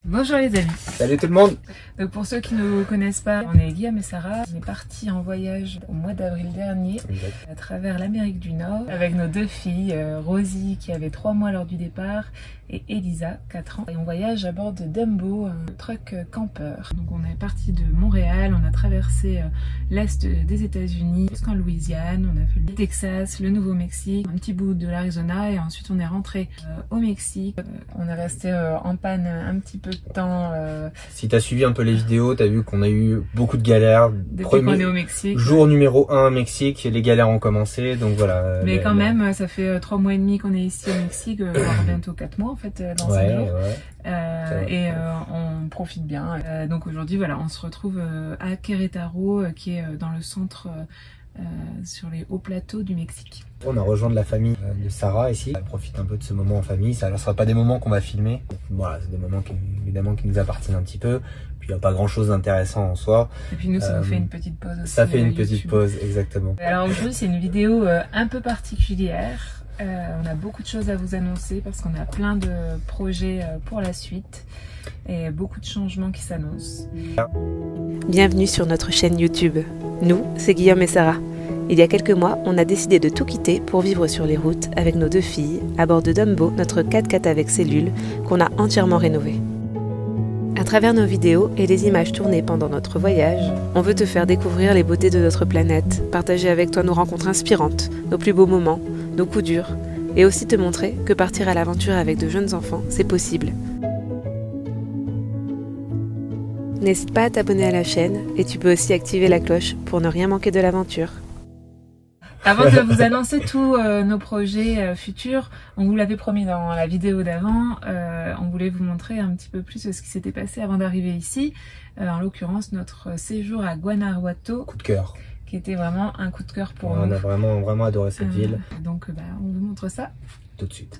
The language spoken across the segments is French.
Bonjour les amis. Salut tout le monde. Donc pour ceux qui ne nous connaissent pas, on est Guillaume et Sarah. On est partis en voyage au mois d'avril dernier à travers l'Amérique du Nord avec nos deux filles, Rosie qui avait 3 mois lors du départ et Elisa, 4 ans. Et on voyage à bord de Dumbo, un truck campeur. Donc on est parti de Montréal, on a traversé l'est des États-Unis jusqu'en Louisiane, on a fait le Texas, le Nouveau-Mexique, un petit bout de l'Arizona et ensuite on est rentré au Mexique. On est resté en panne un petit peu de temps. Si t'as suivi un peu les vidéos, t'as vu qu'on a eu beaucoup de galères. Depuis qu'on est au Mexique. Jour numéro 1 au Mexique, les galères ont commencé, donc voilà. Mais quand même, ça fait 3 mois et demi qu'on est ici au Mexique, voire bientôt 4 mois en fait dans ce on profite bien. Donc aujourd'hui, voilà, on se retrouve à Querétaro, qui est dans le centre, sur les hauts plateaux du Mexique. On a rejoint de la famille de Sarah ici. On profite un peu de ce moment en famille. Ça ne sera pas des moments qu'on va filmer. Voilà, c'est des moments qui, évidemment, qui nous appartiennent un petit peu. Puis il n'y a pas grand chose d'intéressant en soi. Et puis nous, ça nous fait une petite pause aussi. Ça fait une petite pause, exactement. Alors aujourd'hui, c'est une vidéo un peu particulière. On a beaucoup de choses à vous annoncer parce qu'on a plein de projets pour la suite et beaucoup de changements qui s'annoncent. Bienvenue sur notre chaîne YouTube. Nous, c'est Guillaume et Sarah. Il y a quelques mois, on a décidé de tout quitter pour vivre sur les routes avec nos 2 filles, à bord de Dumbo, notre 4x4 avec cellule, qu'on a entièrement rénové. À travers nos vidéos et les images tournées pendant notre voyage, on veut te faire découvrir les beautés de notre planète, partager avec toi nos rencontres inspirantes, nos plus beaux moments, nos coups durs, et aussi te montrer que partir à l'aventure avec de jeunes enfants, c'est possible. N'hésite pas à t'abonner à la chaîne et tu peux aussi activer la cloche pour ne rien manquer de l'aventure. Avant de vous annoncer tous nos projets futurs, on vous l'avait promis dans la vidéo d'avant, on voulait vous montrer un petit peu plus ce qui s'était passé avant d'arriver ici. En l'occurrence, notre séjour à Guanajuato. Coup de cœur. Qui était vraiment un coup de cœur pour nous. On a vraiment adoré cette ville. Donc on vous montre ça tout de suite.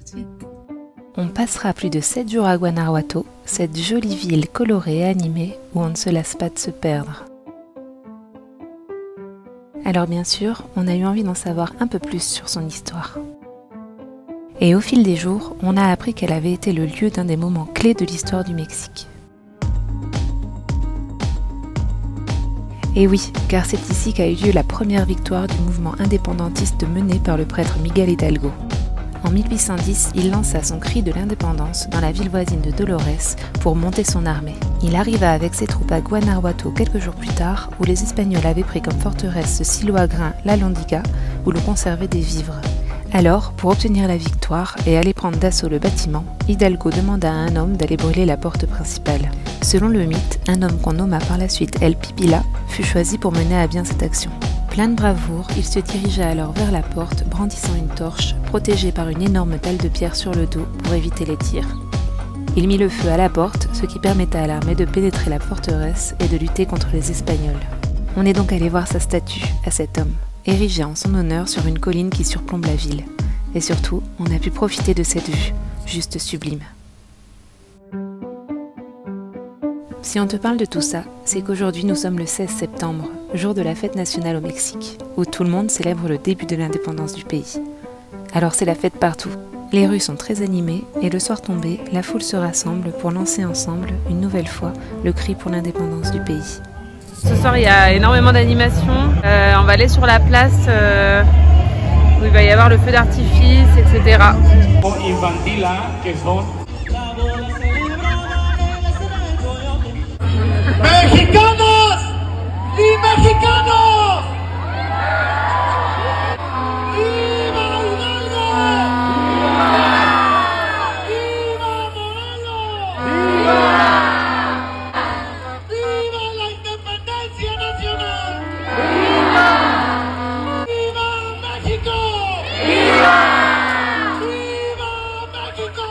On passera plus de 7 jours à Guanajuato, cette jolie ville colorée et animée où on ne se lasse pas de se perdre. Alors bien sûr, on a eu envie d'en savoir un peu plus sur son histoire. Et au fil des jours, on a appris qu'elle avait été le lieu d'un des moments clés de l'histoire du Mexique. Et oui, car c'est ici qu'a eu lieu la première victoire du mouvement indépendantiste mené par le prêtre Miguel Hidalgo. En 1810, il lança son cri de l'indépendance dans la ville voisine de Dolores pour monter son armée. Il arriva avec ses troupes à Guanajuato quelques jours plus tard, où les Espagnols avaient pris comme forteresse ce silo à grains, la Lóndiga, où l'on conservait des vivres. Alors, pour obtenir la victoire et aller prendre d'assaut le bâtiment, Hidalgo demanda à un homme d'aller brûler la porte principale. Selon le mythe, un homme qu'on nomma par la suite El Pipila fut choisi pour mener à bien cette action. Plein de bravoure, il se dirigea alors vers la porte, brandissant une torche, protégée par une énorme dalle de pierre sur le dos pour éviter les tirs. Il mit le feu à la porte, ce qui permetta à l'armée de pénétrer la forteresse et de lutter contre les Espagnols. On est donc allé voir sa statue à cet homme, érigée en son honneur sur une colline qui surplombe la ville. Et surtout, on a pu profiter de cette vue, juste sublime. Si on te parle de tout ça, c'est qu'aujourd'hui nous sommes le 16 septembre, jour de la fête nationale au Mexique, où tout le monde célèbre le début de l'indépendance du pays. Alors c'est la fête partout. Les rues sont très animées et le soir tombé, la foule se rassemble pour lancer ensemble, une nouvelle fois, le cri pour l'indépendance du pays. Ce soir il y a énormément d'animations, on va aller sur la place où il va y avoir le feu d'artifice, etc. ¡Mexicanos y mexicanos! ¡Viva Hidalgo! ¡Viva Morelos! ¡Viva la independencia nacional! ¡Viva México! ¡Viva México!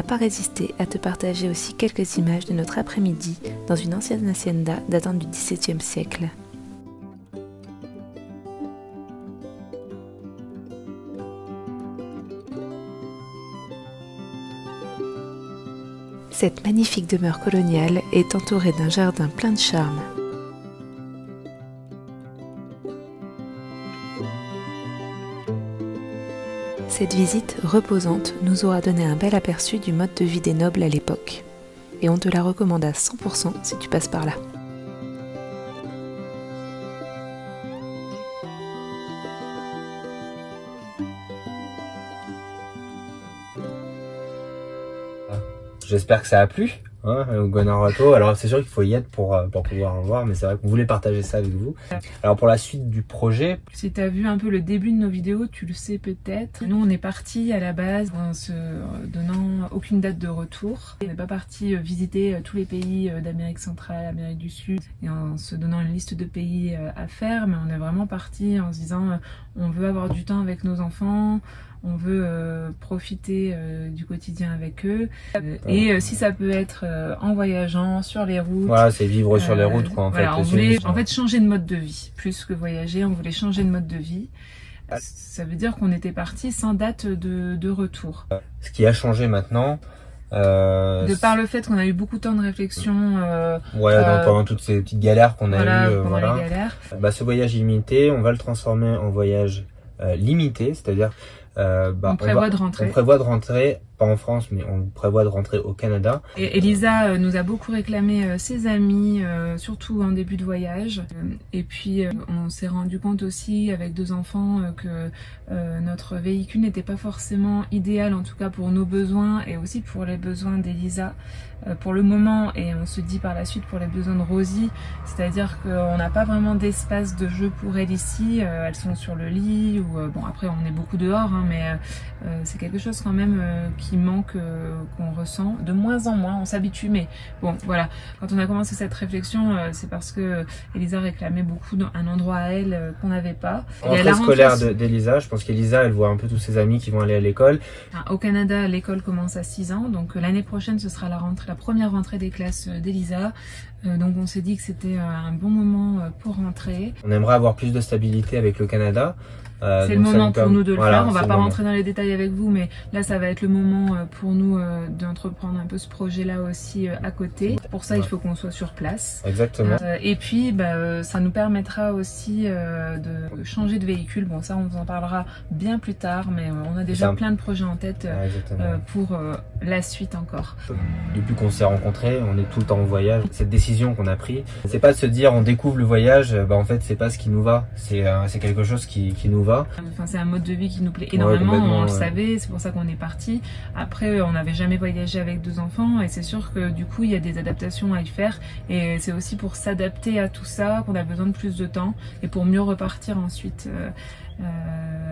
pas résisté à te partager aussi quelques images de notre après-midi dans une ancienne hacienda datant du XVIIe siècle. Cette magnifique demeure coloniale est entourée d'un jardin plein de charme. Cette visite reposante nous aura donné un bel aperçu du mode de vie des nobles à l'époque. Et on te la recommande à 100% si tu passes par là. J'espère que ça a plu, hein, au Guanajuato. Alors c'est sûr qu'il faut y être pour pouvoir en voir, mais c'est vrai qu'on voulait partager ça avec vous. Alors pour la suite du projet... Si tu as vu un peu le début de nos vidéos, tu le sais peut-être. Nous on est partis à la base en se donnant aucune date de retour. On n'est pas parti visiter tous les pays d'Amérique centrale, Amérique du Sud, et en se donnant une liste de pays à faire, mais on est vraiment parti en se disant on veut avoir du temps avec nos enfants, on veut profiter du quotidien avec eux. Et si ça peut être en voyageant, sur les routes. Voilà, c'est vivre sur les routes, quoi, en voilà, fait. On voulait en fait changer de mode de vie. Plus que voyager, on voulait changer de mode de vie. Ça veut dire qu'on était parti sans date de retour. Ce qui a changé maintenant... de par le fait qu'on a eu beaucoup de temps de réflexion. Pendant toutes ces petites galères qu'on a eues. Pendant les galères. Ce voyage illimité, on va le transformer en voyage limité, c'est-à-dire... on prévoit de rentrer. On prévoit de rentrer, pas en France, mais on prévoit de rentrer au Canada. Et Elisa nous a beaucoup réclamé ses amis, surtout en début de voyage. Et puis on s'est rendu compte aussi avec 2 enfants que notre véhicule n'était pas forcément idéal, en tout cas pour nos besoins et aussi pour les besoins d'Elisa pour le moment, et on se dit par la suite pour les besoins de Rosie, c'est-à-dire qu'on n'a pas vraiment d'espace de jeu pour elle ici. Elles sont sur le lit, ou bon après on est beaucoup dehors, hein, mais c'est quelque chose quand même qui manque, qu'on ressent de moins en moins. On s'habitue, mais bon voilà, quand on a commencé cette réflexion, c'est parce que Elisa réclamait beaucoup un endroit à elle qu'on n'avait pas. En rentrée scolaire d'Elisa, je pense qu'Elisa elle voit un peu tous ses amis qui vont aller à l'école. Au Canada, l'école commence à 6 ans, donc l'année prochaine ce sera la première rentrée des classes d'Elisa. Donc on s'est dit que c'était un bon moment pour rentrer. On aimerait avoir plus de stabilité avec le Canada. C'est le moment pour nous de le faire. On va pas rentrer dans les détails avec vous, mais là ça va être le moment pour nous d'entreprendre un peu ce projet-là aussi à côté. Pour ça, il faut qu'on soit sur place. Exactement. Et puis ça nous permettra aussi de changer de véhicule. Bon, ça on vous en parlera bien plus tard, mais on a déjà plein de projets en tête pour la suite encore. Depuis qu'on s'est rencontrés, on est tout le temps en voyage. Cette décision qu'on a prise, c'est pas de se dire on découvre le voyage, en fait c'est pas ce qui nous va. C'est quelque chose qui nous va. Enfin, c'est un mode de vie qui nous plaît énormément, on le savait, c'est pour ça qu'on est parti. Après, on n'avait jamais voyagé avec 2 enfants, et c'est sûr que du coup il y a des adaptations à y faire, et c'est aussi pour s'adapter à tout ça qu'on a besoin de plus de temps, et pour mieux repartir ensuite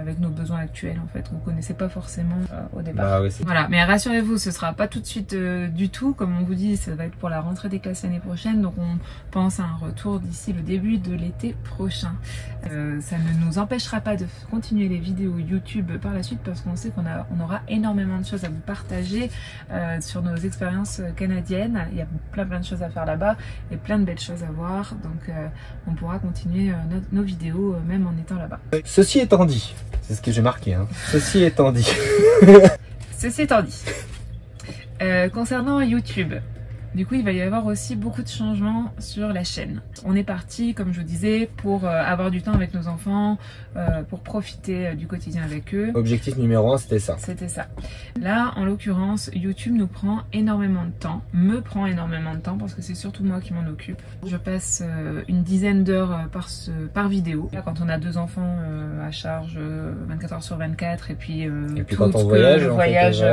avec nos besoins actuels en fait, qu'on connaissait pas forcément au départ. Voilà, mais rassurez-vous, ce sera pas tout de suite du tout, comme on vous dit, ça va être pour la rentrée des classes l'année prochaine, donc on pense à un retour d'ici le début de l'été prochain. Ça ne nous empêchera pas de continuer les vidéos YouTube par la suite, parce qu'on sait qu'on aura énormément de choses à vous partager sur nos expériences canadiennes. Il y a plein de choses à faire là-bas et plein de belles choses à voir, donc on pourra continuer nos vidéos même en étant là-bas. Ceci étant dit, c'est ce que j'ai marqué, hein. Ceci étant dit. Ceci étant dit, concernant YouTube, du coup il va y avoir aussi beaucoup de changements sur la chaîne. On est parti, comme je vous disais, pour avoir du temps avec nos enfants, pour profiter du quotidien avec eux. Objectif numéro 1, c'était ça. C'était ça. Là, en l'occurrence, YouTube nous prend énormément de temps, me prend énormément de temps, parce que c'est surtout moi qui m'en occupe. Je passe une dizaine d'heures par vidéo. Là, quand on a 2 enfants à charge 24 heures sur 24, et puis quand on voyage, le voyage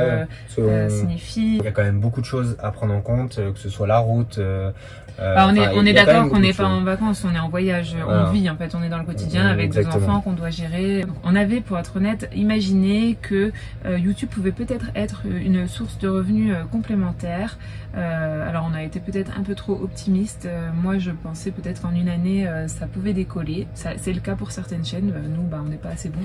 signifie. Il y a quand même beaucoup de choses à prendre en compte, que ce soit la route. On est d'accord qu'on n'est pas en vacances, on est en voyage, voilà. On vit en fait, on est dans le quotidien avec des enfants qu'on doit gérer. On avait, pour être honnête, imaginé que YouTube pouvait peut-être être une source de revenus complémentaire. Alors on a été peut-être un peu trop optimiste. Moi je pensais peut-être qu'en une année ça pouvait décoller. C'est le cas pour certaines chaînes. Nous on n'est pas assez bons.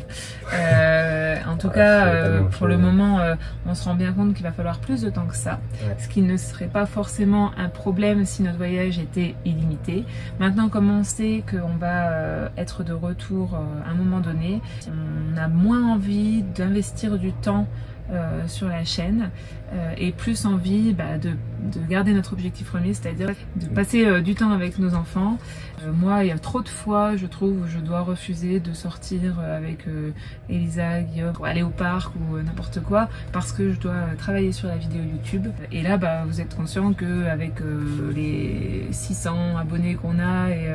En tout cas pour le moment on se rend bien compte qu'il va falloir plus de temps que ça. Ouais. Ce qui ne serait pas forcément un problème si notre voyage était illimité. Maintenant comme on sait qu'on va être de retour à un moment donné, on a moins envie d'investir du temps sur la chaîne et plus envie de garder notre objectif premier, c'est-à-dire de passer du temps avec nos enfants. Moi, il y a trop de fois, je trouve, où je dois refuser de sortir avec Elisa, Guillaume, pour aller au parc ou n'importe quoi, parce que je dois travailler sur la vidéo YouTube. Et là, vous êtes conscient qu'avec les 600 abonnés qu'on a et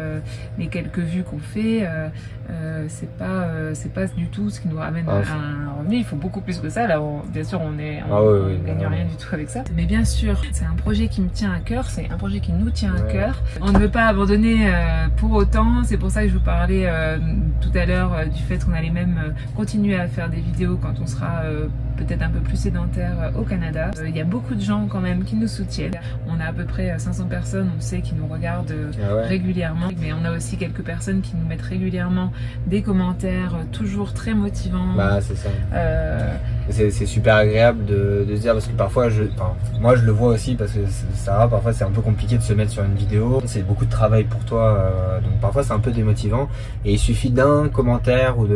les quelques vues qu'on fait, c'est pas du tout ce qui nous ramène à un revenu. Il faut beaucoup plus que ça. Là, bien sûr, on gagne rien du tout avec ça. Mais bien sûr, c'est un projet qui me tient à cœur, c'est un projet qui nous tient à cœur. On ne veut pas abandonner pour autant. C'est pour ça que je vous parlais tout à l'heure du fait qu'on allait même continuer à faire des vidéos quand on sera peut-être un peu plus sédentaire au Canada. Il y a beaucoup de gens quand même qui nous soutiennent. On a à peu près 500 personnes, on sait, qui nous regardent régulièrement. Mais on a aussi quelques personnes qui nous mettent régulièrement des commentaires toujours très motivants. C'est ça. C'est super agréable de se dire, parce que parfois, moi je le vois aussi, parce que Sarah, parfois c'est un peu compliqué de se mettre sur une vidéo. C'est beaucoup de travail pour toi, donc parfois c'est un peu démotivant. Et il suffit d'un commentaire ou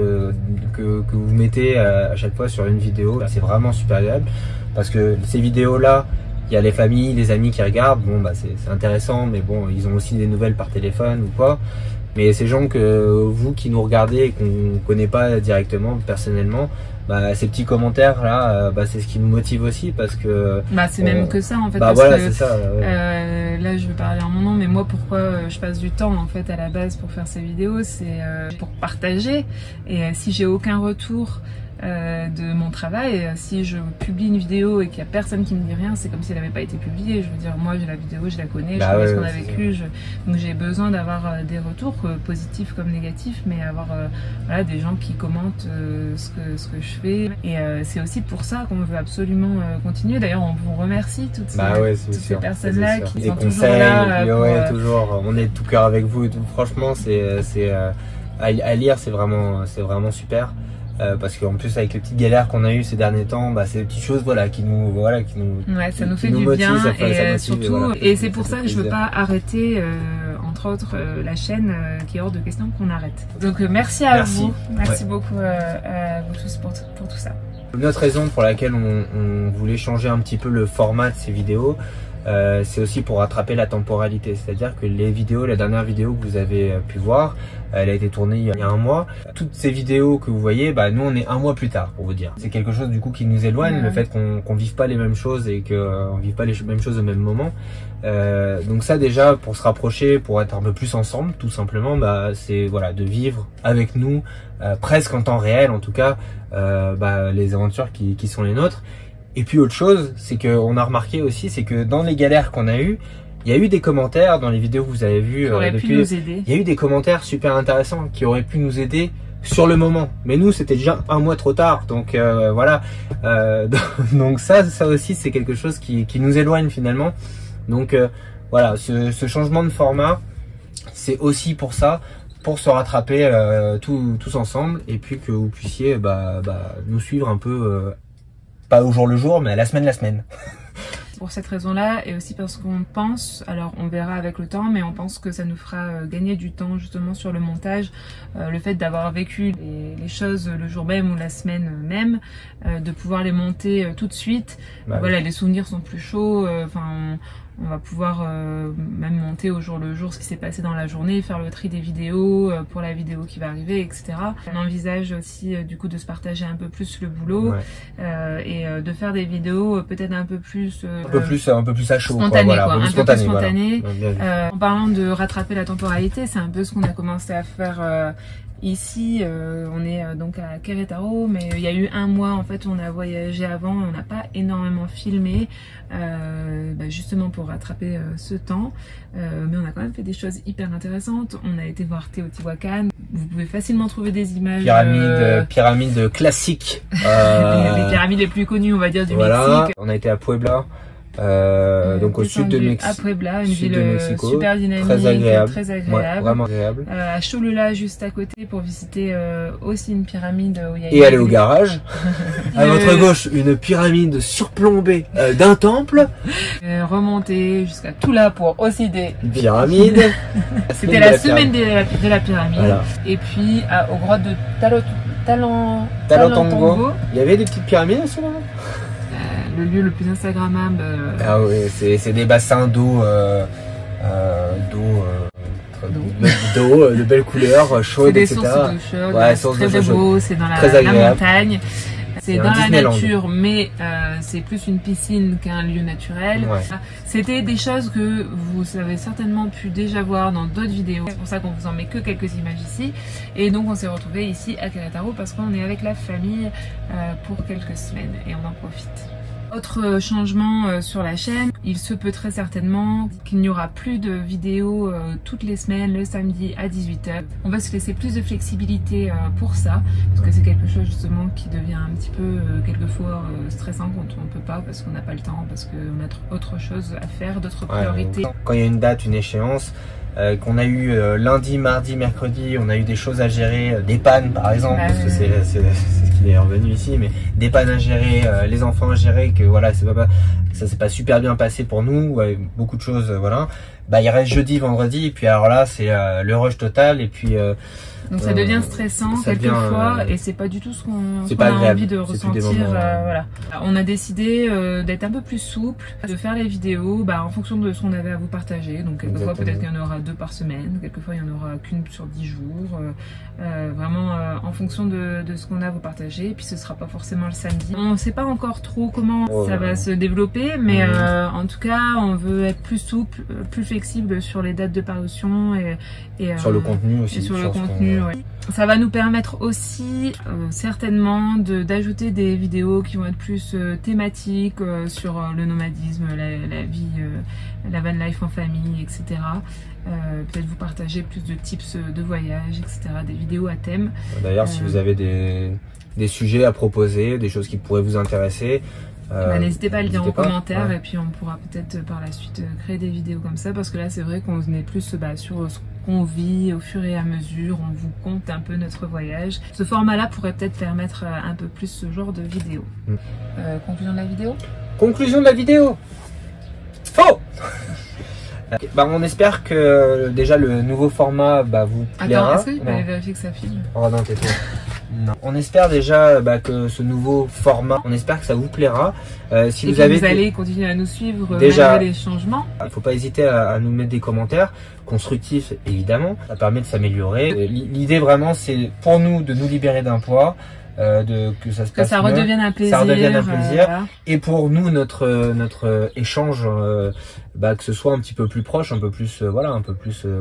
que vous mettez à chaque fois sur une vidéo. C'est vraiment super agréable, parce que ces vidéos-là, il y a les familles, les amis qui regardent. Bon, c'est intéressant, mais bon, ils ont aussi des nouvelles par téléphone ou quoi. Mais ces gens vous qui nous regardez et qu'on connaît pas directement, personnellement, ces petits commentaires là, c'est ce qui nous motive aussi, parce que c'est même que ça en fait. Voilà, c'est ça. Là, je vais parler en mon nom, mais moi, pourquoi je passe du temps en fait à la base pour faire ces vidéos, c'est pour partager. Et si j'ai aucun retour de mon travail, si je publie une vidéo et qu'il y a personne qui me dit rien, c'est comme si elle n'avait pas été publiée. Je veux dire, moi j'ai la vidéo, je la connais, je sais ce qu'on a vécu, donc j'ai besoin d'avoir des retours positifs comme négatifs, mais avoir des gens qui commentent ce que je fais. Et c'est aussi pour ça qu'on veut absolument continuer. D'ailleurs, on vous remercie toutes ces personnes là qui sont toujours là. Toujours, on est de tout cœur avec vous et tout. Franchement, à lire, c'est vraiment super. Parce qu'en plus, avec les petites galères qu'on a eues ces derniers temps, c'est des petites choses qui nous ça nous fait du bien, et surtout, et c'est pour ça que je veux pas arrêter entre autres la chaîne, qui est hors de question qu'on arrête. Donc merci à vous, merci beaucoup à vous tous pour tout ça. Une autre raison pour laquelle on voulait changer un petit peu le format de ces vidéos, c'est aussi pour rattraper la temporalité. C'est-à-dire que la dernière vidéo que vous avez pu voir, elle a été tournée il y a un mois. Toutes ces vidéos que vous voyez, nous on est un mois plus tard, pour vous dire. C'est quelque chose du coup qui nous éloigne, le fait qu'on vive pas les mêmes choses et qu'on vive pas les mêmes choses au même moment. Donc ça, déjà, pour se rapprocher, pour être un peu plus ensemble, tout simplement, c'est de vivre avec nous, presque en temps réel en tout cas, les aventures qui sont les nôtres. Et puis autre chose, c'est qu'on a remarqué aussi, c'est que dans les galères qu'on a eues, il y a eu des commentaires dans les vidéos que vous avez vues il y a eu des commentaires super intéressants qui auraient pu nous aider sur le moment. Mais nous, c'était déjà un mois trop tard, donc voilà. Donc ça aussi, c'est quelque chose qui nous éloigne finalement. Donc voilà, ce changement de format, c'est aussi pour ça, pour se rattraper tous ensemble, et puis que vous puissiez nous suivre un peu. Pas au jour le jour, mais à la semaine. Pour cette raison-là, et aussi parce qu'on pense, alors on verra avec le temps, mais on pense que ça nous fera gagner du temps justement sur le montage, le fait d'avoir vécu les choses le jour même ou la semaine même, de pouvoir les monter tout de suite. Les souvenirs sont plus chauds, on va pouvoir même monter au jour le jour ce qui s'est passé dans la journée, faire le tri des vidéos pour la vidéo qui va arriver, etc. On envisage aussi du coup de se partager un peu plus le boulot, et de faire des vidéos peut-être un peu plus un peu plus à chaud, spontané, un peu plus spontané. En parlant de rattraper la temporalité, c'est un peu ce qu'on a commencé à faire Ici, on est donc à Querétaro, mais il y a eu un mois en fait où on a voyagé avant, on n'a pas énormément filmé, justement pour rattraper ce temps, mais on a quand même fait des choses hyper intéressantes. On a été voir Teotihuacan, vous pouvez facilement trouver des images. Pyramide classique. Les pyramides les plus connues, on va dire, du Mexique. On a été à Puebla. Donc au sud de Mexique, à Puebla, une ville super dynamique, très agréable, ouais, vraiment agréable. À Cholula, juste à côté, pour visiter aussi une pyramide où il y a. Et aller au garage. À votre gauche, une pyramide surplombée d'un temple. Remonter jusqu'à Tula pour aussi des pyramides. C'était la semaine de la pyramide. Voilà. Et puis aux grottes de Talantongo. Il y avait des petites pyramides à ce moment. Le lieu le plus instagrammable. Ah oui, c'est des bassins d'eau, de belles couleurs, chaudes, etc. C'est des sources d'eau chaude, ouais, très beau, c'est dans la montagne. C'est dans la nature, mais c'est plus une piscine qu'un lieu naturel. Ouais. C'était des choses que vous avez certainement pu déjà voir dans d'autres vidéos. C'est pour ça qu'on vous en met que quelques images ici. Et donc on s'est retrouvés ici à Querétaro parce qu'on est avec la famille pour quelques semaines et on en profite. Autre changement sur la chaîne, il se peut très certainement qu'il n'y aura plus de vidéos toutes les semaines, le samedi à 18 h. On va se laisser plus de flexibilité pour ça, parce que c'est quelque chose justement qui devient un petit peu quelquefois stressant quand on ne peut pas, parce qu'on n'a pas le temps, parce qu'on a autre chose à faire, d'autres priorités. Quand il y a une date, une échéance, qu'on a eu lundi, mardi, mercredi, on a eu des choses à gérer, des pannes par exemple, parce que c'est ce qui est revenu ici, mais des pannes à gérer, les enfants à gérer, que voilà, ça s'est pas super bien passé pour nous, beaucoup de choses, voilà. Bah il reste jeudi, vendredi, et puis alors là c'est le rush total, et puis donc ça devient stressant quelquefois et c'est pas du tout ce qu'on a envie de ressentir. Voilà. On a décidé d'être un peu plus souple, de faire les vidéos en fonction de ce qu'on avait à vous partager. Donc quelquefois peut-être qu'il y en aura 2 par semaine, quelquefois il y en aura qu'une sur 10 jours. Vraiment en fonction de ce qu'on a à vous partager. Et puis ce sera pas forcément le samedi. On sait pas encore trop comment ça va se développer, mais en tout cas on veut être plus souple, plus flexible sur les dates de parution et sur le contenu aussi. Et sur le contenu. Ouais. Ça va nous permettre aussi certainement d'ajouter des vidéos qui vont être plus thématiques sur le nomadisme, la vie, la van life en famille, etc. Peut-être vous partager plus de tips de voyage, etc. Des vidéos à thème. D'ailleurs, si vous avez des sujets à proposer, des choses qui pourraient vous intéresser, n'hésitez pas à le dire en commentaire, et puis on pourra peut-être par la suite créer des vidéos comme ça, parce que là c'est vrai qu'on est plus sur ce qu'on vit au fur et à mesure, on vous compte un peu notre voyage. Ce format là pourrait peut-être permettre un peu plus ce genre de vidéo. Conclusion de la vidéo ? Conclusion de la vidéo. Faux. On espère que déjà le nouveau format vous plaira. Attends, est-ce que tu peux aller vérifier que ça filme ? Oh non, tais-toi. Non. On espère déjà que ce nouveau format, on espère que ça vous plaira. Si vous allez continuer à nous suivre déjà les changements. Il ne faut pas hésiter à nous mettre des commentaires constructifs, évidemment. Ça permet de s'améliorer. L'idée vraiment, c'est pour nous de nous libérer d'un poids. Que ça se passe ça redevienne un plaisir, voilà. Et pour nous notre échange que ce soit un petit peu plus proche, un peu plus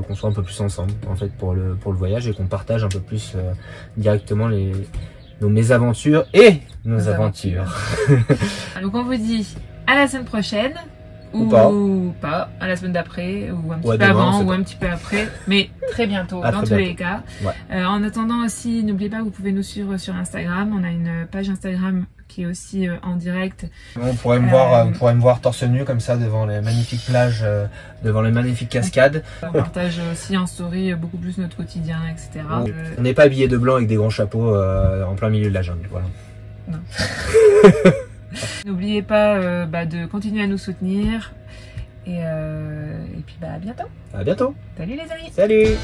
qu'on soit un peu plus ensemble en fait pour le voyage, et qu'on partage un peu plus directement nos mésaventures et nos aventures. Donc on vous dit à la semaine prochaine. Ou pas, à la semaine d'après, ou un petit peu avant, ou un petit peu après, mais très bientôt, dans tous les cas. Ouais. En attendant aussi, n'oubliez pas, vous pouvez nous suivre sur Instagram. On a une page Instagram qui est aussi en direct. Vous pourrez me voir torse nu comme ça devant les magnifiques plages, devant les magnifiques cascades. On partage aussi en story beaucoup plus notre quotidien, etc. On n'est pas habillé de blanc avec des grands chapeaux en plein milieu de la jungle, voilà. Non. N'oubliez pas de continuer à nous soutenir et puis à bientôt. À bientôt. Salut les amis. Salut.